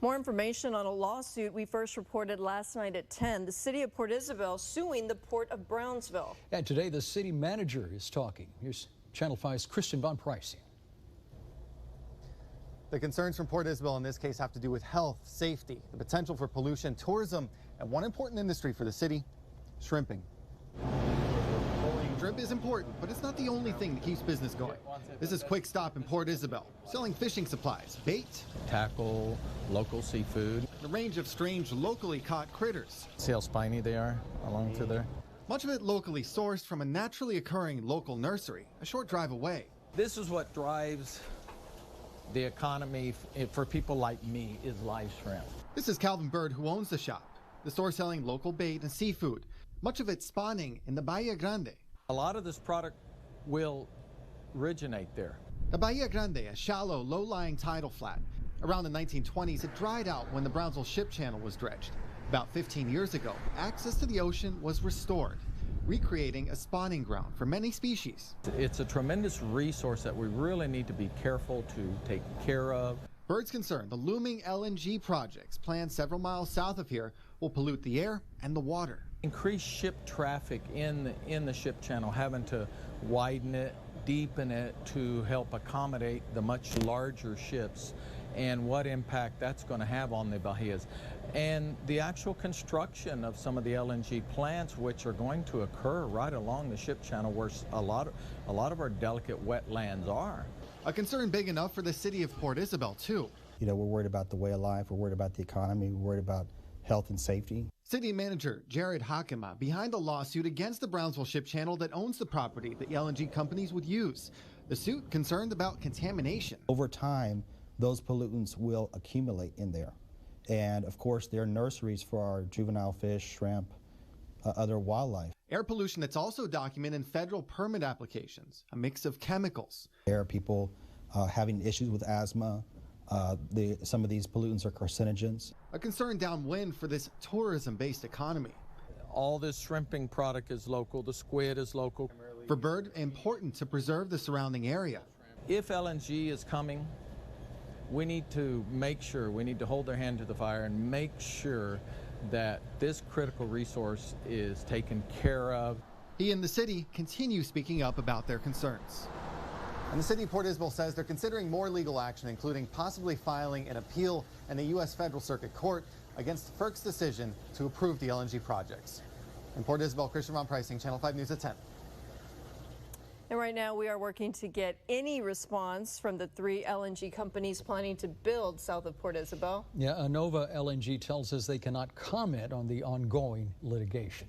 More information on a lawsuit we first reported last night at 10. The city of Port Isabel suing the Port of Brownsville. And today the city manager is talking. Here's Channel 5's Christian Von Pricey. The concerns from Port Isabel in this case have to do with health, safety, the potential for pollution, tourism, and one important industry for the city, shrimping. Shrimp is important, but it's not the only thing that keeps business going. This is Quick Stop in Port Isabel, selling fishing supplies, bait, tackle, local seafood. a range of strange locally caught critters. See how spiny they are along through there? Much of it locally sourced from a naturally occurring local nursery, a short drive away. This is what drives the economy for people like me, is live shrimp. This is Calvin Bird, who owns the shop. The store selling local bait and seafood, much of it spawning in the Bayou Grande. A lot of this product will originate there. The Bayou Grande, a shallow, low-lying tidal flat. Around the 1920s, it dried out when the Brownsville ship channel was dredged. About 15 years ago, access to the ocean was restored, recreating a spawning ground for many species. It's a tremendous resource that we really need to be careful to take care of. Bird's concerned the looming LNG projects planned several miles south of here will pollute the air and the water. Increased ship traffic in the ship channel, having to widen it, deepen it to help accommodate the much larger ships, and what impact that's going to have on the bahías. And the actual construction of some of the LNG plants, which are going to occur right along the ship channel where a lot of our delicate wetlands are. A concern big enough for the city of Port Isabel, too. You know, we're worried about the way of life, we're worried about the economy, we're worried about health and safety. City manager Jared Hakema behind the lawsuit against the Brownsville ship channel that owns the property that LNG companies would use. The suit concerned about contamination. Over time, those pollutants will accumulate in there. And of course, they're nurseries for our juvenile fish, shrimp, other wildlife. Air pollution that's also documented in federal permit applications, a mix of chemicals. There are people having issues with asthma. Some of these pollutants are carcinogens. A concern downwind for this tourism-based economy. All this shrimping product is local, the squid is local. For Bird, important to preserve the surrounding area. If LNG is coming, we need to make sure, we need to hold their hand to the fire and make sure that this critical resource is taken care of. He and the city continue speaking up about their concerns. And the city of Port Isabel says they're considering more legal action, including possibly filing an appeal in the U.S. Federal Circuit Court against FERC's decision to approve the LNG projects. In Port Isabel, Christian Von Pricey, Channel 5 News at 10. And right now we are working to get any response from the 3 LNG companies planning to build south of Port Isabel. Yeah, Nova LNG tells us they cannot comment on the ongoing litigation.